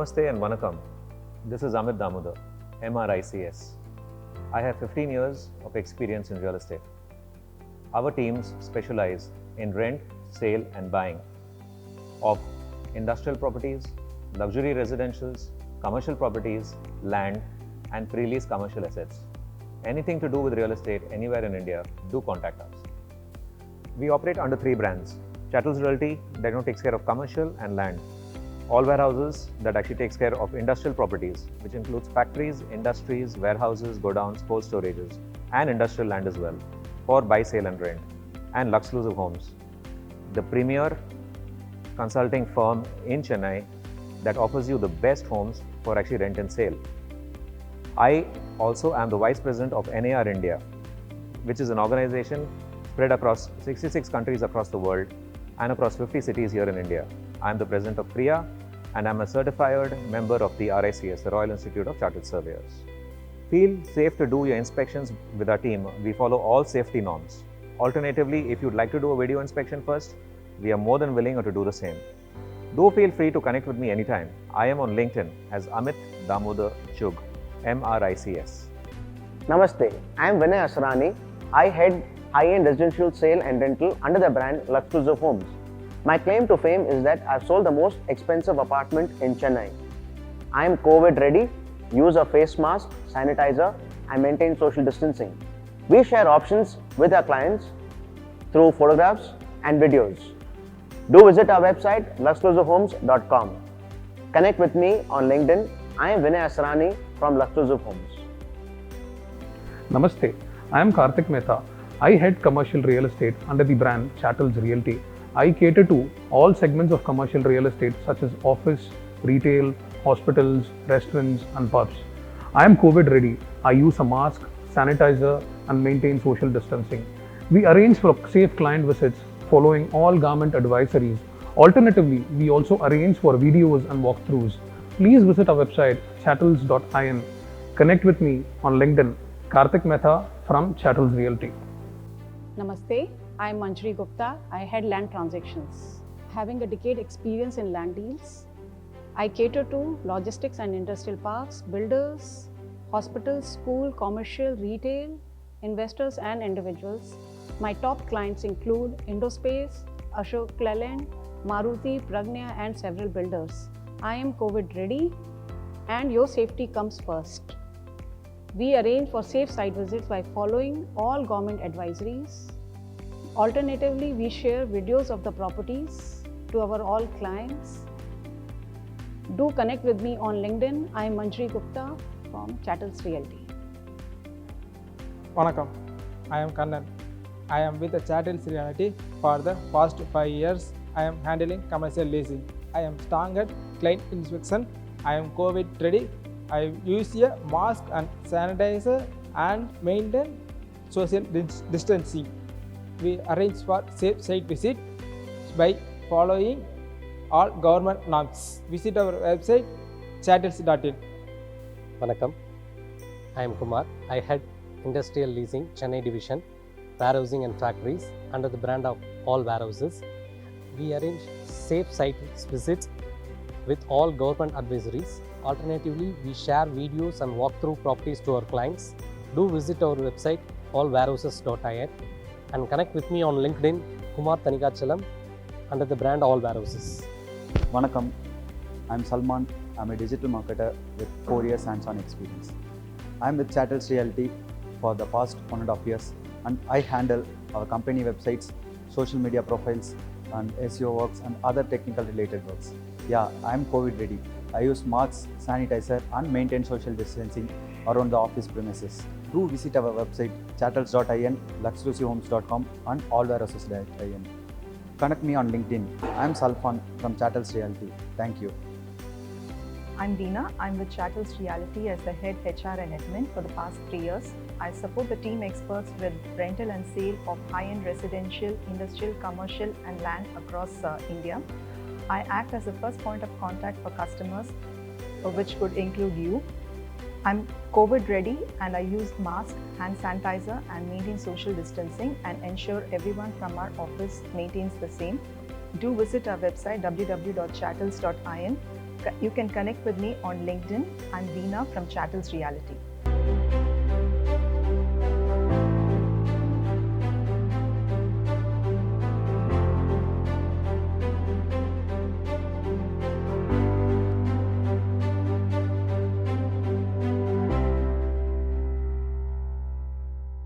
Namaste and Vanakkam. This is Amit Damodar, MRICS. I have 15 years of experience in real estate. Our teams specialize in rent, sale and buying of industrial properties, luxury residentials, commercial properties, land and pre-lease commercial assets. Anything to do with real estate anywhere in India, do contact us. We operate under 3 brands. Chattels Realty that takes care of commercial and land. All Warehouses that actually takes care of industrial properties, which includes factories, industries, warehouses, godowns, cold storages, and industrial land as well, for buy, sale and rent. And Luxclusive Homes, the premier consulting firm in Chennai that offers you the best homes for actually rent and sale. I also am the Vice President of NAR India, which is an organization spread across 66 countries across the world and across 50 cities here in India. I am the President of PRIA and I am a certified member of the RICS, the Royal Institute of Chartered Surveyors. Feel safe to do your inspections with our team. We follow all safety norms. Alternatively, if you'd like to do a video inspection first, we are more than willing to do the same. Do feel free to connect with me anytime. I am on LinkedIn as Amit Damodar Chugh, MRICS. Namaste, I am Vinay Asrani. I head high-end residential sale and rental under the brand Luxclusive Homes. My claim to fame is that I've sold the most expensive apartment in Chennai. I am COVID ready, use a face mask, sanitizer and maintain social distancing. We share options with our clients through photographs and videos. Do visit our website luxclusivehomes.com. Connect with me on LinkedIn. I am Vinay Asrani from Luxclusive Homes. Namaste, I am Karthik Mehta. I head commercial real estate under the brand Chattels Realty. I cater to all segments of commercial real estate such as office, retail, hospitals, restaurants and pubs. I am COVID ready. I use a mask, sanitizer and maintain social distancing. We arrange for safe client visits following all government advisories. Alternatively, we also arrange for videos and walkthroughs. Please visit our website chattels.in. Connect with me on LinkedIn, Karthik Mehta from Chattels Realty. Namaste, I am Manjari Gupta. I head land transactions. Having a decade experience in land deals, I cater to logistics and industrial parks, builders, hospitals, school, commercial, retail, investors and individuals. My top clients include Indospace, Ashok Leyland, Maruti, Pragnya and several builders. I am COVID ready and your safety comes first. We arrange for safe site visits by following all government advisories. Alternatively, we share videos of the properties to our all clients. Do connect with me on LinkedIn. I am Manjari Gupta from Chattels Realty. Vanakkam, I am Kannan. I am with the Chattels Realty for the past 5 years. I am handling commercial leasing. I am strong at client inspection. I am COVID ready. I use a mask and sanitizer and maintain social distancing. We arrange for safe site visit by following all government norms. Visit our website chattels.in. Vanakkam, I am Kumar. I head Industrial Leasing Chennai Division, Warehousing and Factories under the brand of All Warehouses. We arrange safe site visits with all government advisories. Alternatively, we share videos and walk through properties to our clients. Do visit our website allwarehouses.in and connect with me on LinkedIn, Kumar Thanikachalam, under the brand All Warehouses. Vanakkam, I'm Salman. I'm a digital marketer with 4 years hands-on experience. I'm with Chattels Realty for the past 1.5 years and I handle our company websites, social media profiles and SEO works and other technical related works. Yeah, I'm COVID ready. I use masks, sanitizer and maintain social distancing around the office premises. Do visit our website chattels.in, luxclusivehomes.com and allwarehouses.in. Connect me on LinkedIn. I am Salman from Chattels Realty. Thank you. I'm Deena. I'm with Chattels Realty as the head HR and admin for the past 3 years. I support the team experts with rental and sale of high-end residential, industrial, commercial and land across India. I act as the first point of contact for customers, which could include you. I'm COVID ready and I use mask, hand sanitizer and maintain social distancing and ensure everyone from our office maintains the same. Do visit our website www.chattels.in. You can connect with me on LinkedIn. I'm Veena from Chattels Realty.